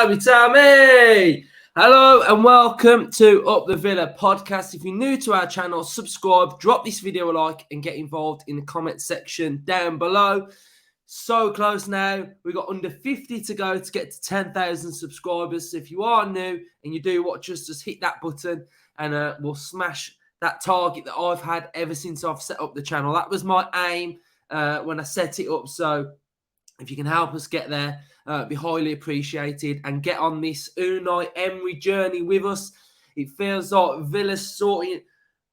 Tammy! Hello and welcome to Up the Villa podcast. If you're new to our channel, subscribe, drop this video a like and get involved in the comment section down below. So close now. We've got under 50 to go to get to 10,000 subscribers. So if you are new and you do watch us, just hit that button and we'll smash that target that I've had ever since I've set up the channel. That was my aim when I set it up. So if you can help us get there, be highly appreciated and get on this Unai Emery journey with us. It feels like Villa's sort of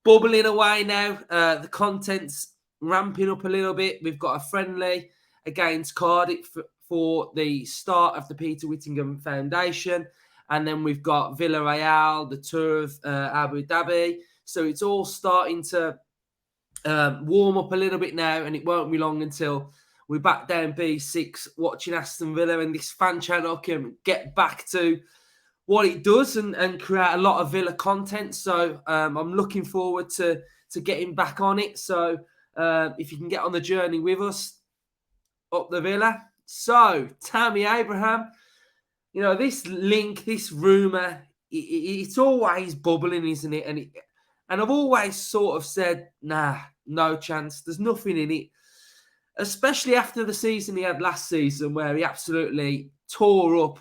bubbling away now. The content's ramping up a little bit. We've got a friendly against Cardiff for the start of the Peter Whittingham Foundation. And then we've got Villarreal, the tour of Abu Dhabi. So it's all starting to warm up a little bit now, and it won't be long until we're back down B6 watching Aston Villa, and this fan channel can get back to what it does and create a lot of Villa content. So I'm looking forward to getting back on it. So if you can get on the journey with us, Up the Villa. So, Tammy Abraham, you know, this link, this rumour, it's always bubbling, isn't it? And I've always sort of said, nah, no chance. There's nothing in it. Especially after the season he had last season where he absolutely tore up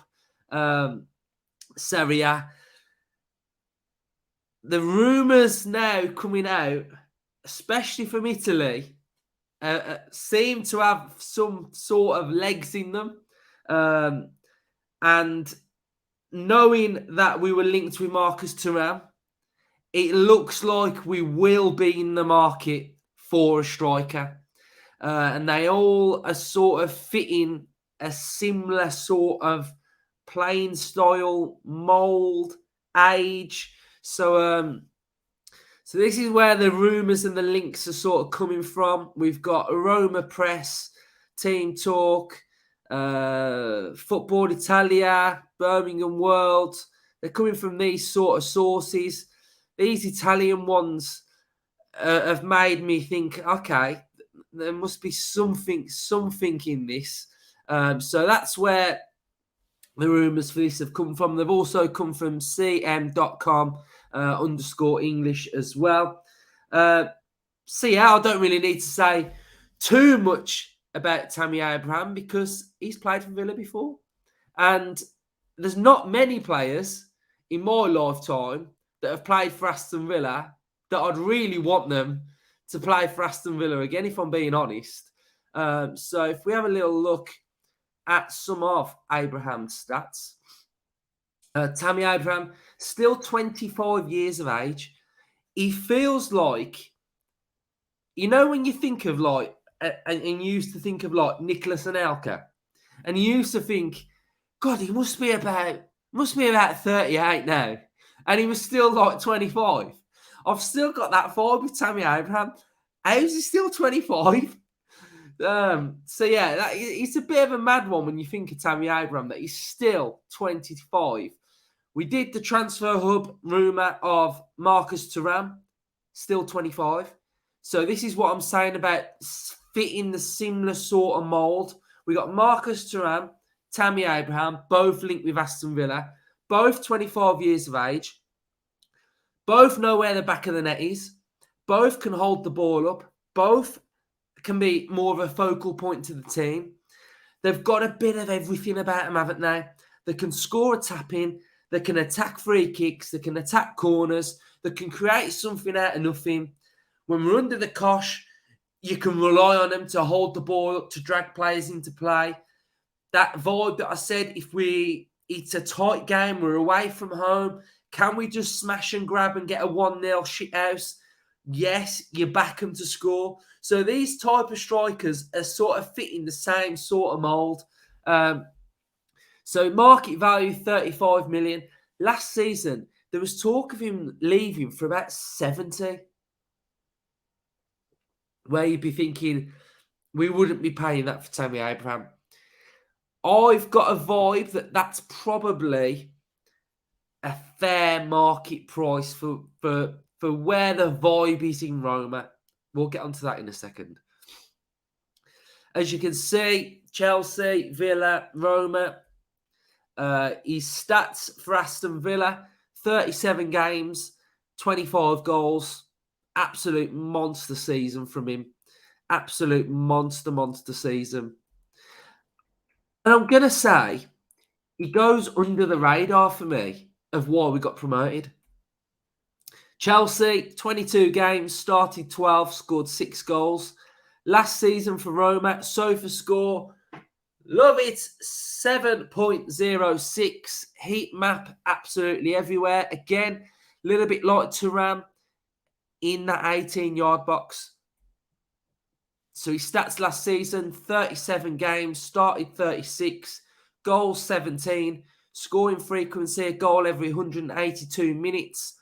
Serie A. The rumours now coming out, especially from Italy, seem to have some sort of legs in them. And knowing that we were linked with Marcus Thuram, it looks like we will be in the market for a striker. And they all are sort of fitting a similar sort of playing style, mould, age. So this is where the rumours and the links are sort of coming from. We've got Roma Press, Team Talk, Football Italia, Birmingham World. They're coming from these sort of sources. These Italian ones have made me think, okay, there must be something in this. So that's where the rumours for this have come from. They've also come from cm.com _English as well. So yeah, I don't really need to say too much about Tammy Abraham because he's played for Villa before. And there's not many players in my lifetime that have played for Aston Villa that I'd really want them to play for Aston Villa again, if I'm being honest. So if we have a little look at some of Abraham's stats. Tammy Abraham, still 25 years of age. He feels like, you know, when you think of like, and you used to think of like Nicholas Anelka, and you used to think, God, he must be about 38 now. And he was still like 25. I've still got that vibe with Tammy Abraham. How is he still 25? So yeah, it's a bit of a mad one when you think of Tammy Abraham, that he's still 25. We did the transfer hub rumour of Marcus Thuram, still 25. So this is what I'm saying about fitting the similar sort of mould. We got Marcus Thuram, Tammy Abraham, both linked with Aston Villa, both 25 years of age. Both know where the back of the net is. Both can hold the ball up. Both can be more of a focal point to the team. They've got a bit of everything about them, haven't they? They can score a tap-in. They can attack free kicks. They can attack corners. They can create something out of nothing. When we're under the cosh, you can rely on them to hold the ball up, to drag players into play. That vibe that I said, it's a tight game, we're away from home, can we just smash and grab and get a 1-0 shithouse? Yes, you back them to score. So these type of strikers are sort of fitting the same sort of mould. So market value, 35 million. Last season, there was talk of him leaving for about 70. Where you'd be thinking, we wouldn't be paying that for Tammy Abraham. I've got a vibe that that's probably a fair market price for where the vibe is in Roma. We'll get onto that in a second. As you can see, Chelsea, Villa, Roma, His stats for Aston Villa: 37 games, 25 goals. Absolute monster season from him. Absolute monster season. And I'm going to say, he goes under the radar for me of why we got promoted. Chelsea, 22 games, started 12, scored 6 goals. Last season for Roma, Sofa score, love it, 7.06. Heat map absolutely everywhere. Again, a little bit like Thuram in that 18-yard box. So his stats last season: 37 games, started 36, goals 17, scoring frequency, a goal every 182 minutes.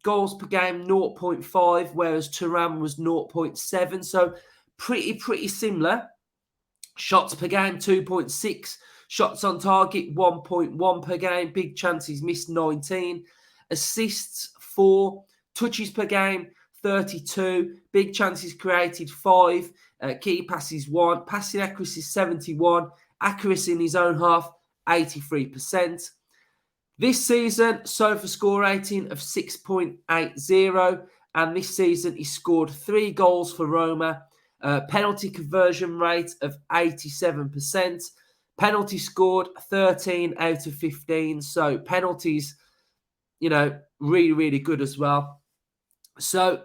Goals per game 0.5, whereas Thuram was 0.7. So pretty similar. Shots per game 2.6. Shots on target 1.1 per game. Big chances missed 19. Assists 4. Touches per game 32. Big chances created 5. Key passes 1. Passing accuracy 71. Accuracy in his own half 83%. This season, Sofa score rating of 6.80. And this season, he scored 3 goals for Roma. Penalty conversion rate of 87%. Penalty scored 13 out of 15. So penalties, really good as well. So,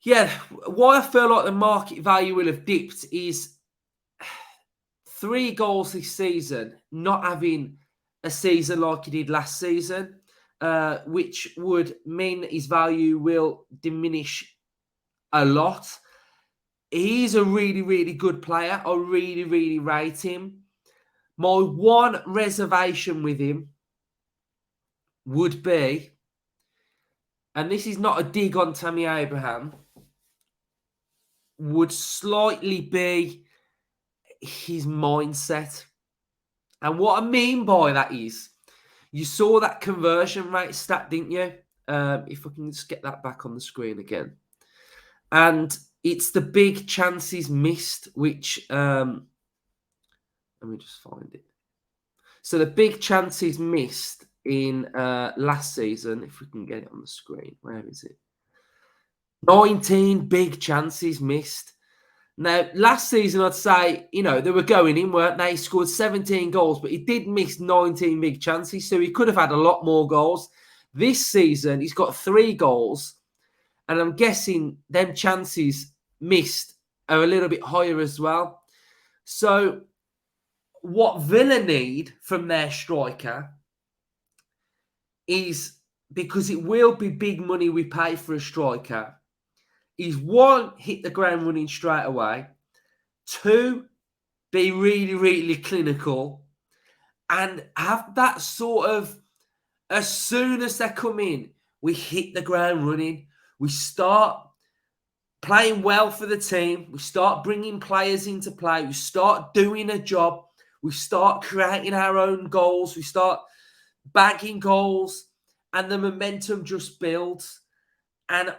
yeah, why I feel like the market value will have dipped is 3 goals this season, not having a season like he did last season, which would mean his value will diminish a lot. He's a really good player. I really rate him. My one reservation with him would be, and this is not a dig on Tammy Abraham, would slightly be his mindset. And what I mean by that is, you saw that conversion rate stat, didn't you? If I can just get that back on the screen again. And it's the big chances missed, which, let me just find it. So the big chances missed in last season, if we can get it on the screen, where is it? 19 big chances missed. Now, last season, I'd say, they were going in, weren't they? He scored 17 goals, but he did miss 19 big chances, so he could have had a lot more goals. This season, he's got 3 goals, and I'm guessing them chances missed are a little bit higher as well. So what Villa need from their striker is, because it will be big money we pay for a striker, is 1, hit the ground running straight away. 2, be really clinical and have that sort of, as soon as they come in, we hit the ground running. We start playing well for the team. We start bringing players into play. We start doing a job. We start creating our own goals. We start bagging goals, and the momentum just builds. And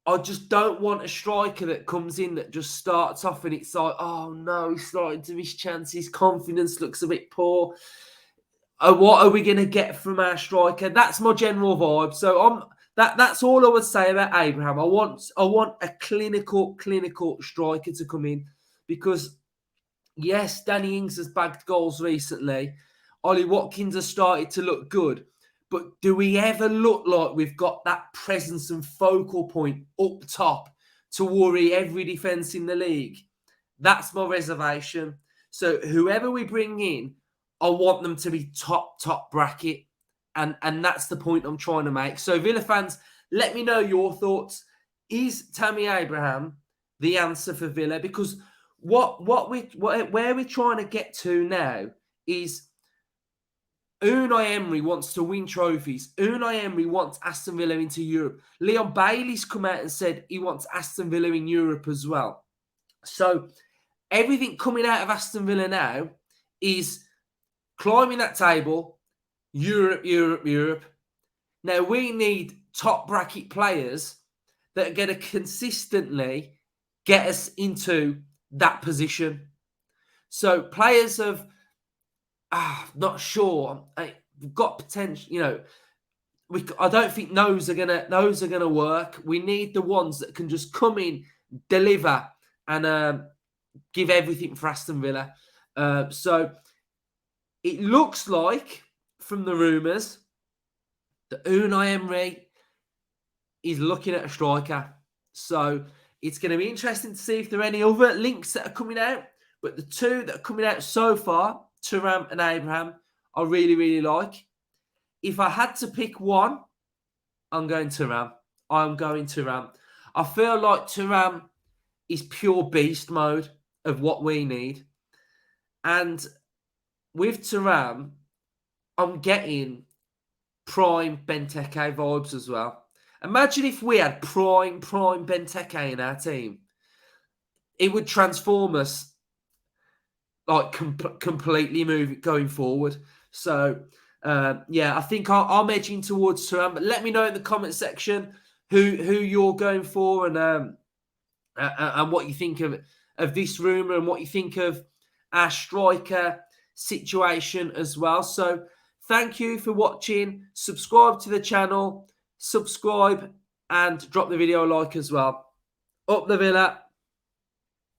I just don't want a striker that comes in that just starts off and it's like, oh no, he's starting to miss chances. Confidence looks a bit poor. What are we going to get from our striker? That's my general vibe. So that's all I would say about Abraham. I want a clinical striker to come in, because yes, Danny Ings has bagged goals recently. Ollie Watkins has started to look good. But do we ever look like we've got that presence and focal point up top to worry every defence in the league? That's my reservation. So whoever we bring in, I want them to be top bracket. And that's the point I'm trying to make. So Villa fans, let me know your thoughts. Is Tammy Abraham the answer for Villa? Because where we're trying to get to now is, Unai Emery wants to win trophies. Unai Emery wants Aston Villa into Europe. Leon Bailey's come out and said he wants Aston Villa in Europe as well. So everything coming out of Aston Villa now is climbing that table, Europe. Now we need top bracket players that are going to consistently get us into that position. So players of not sure. We've got potential, you know. I don't think those are gonna work. We need the ones that can just come in, deliver, and give everything for Aston Villa. So it looks like from the rumours that Unai Emery is looking at a striker. So it's going to be interesting to see if there are any other links that are coming out. But the two that are coming out so far, Thuram and Abraham, I really, really like. If I had to pick one, I'm going Thuram. I'm going Thuram. I feel like Thuram is pure beast mode of what we need. And with Thuram, I'm getting prime Benteke vibes as well. Imagine if we had prime Benteke in our team. It would transform us, like completely going forward. So yeah, I think I'm edging towards Thuram. But let me know in the comment section who you're going for and what you think of this rumour and what you think of our striker situation as well. So thank you for watching. Subscribe to the channel, subscribe, and drop the video a like as well. Up the Villa.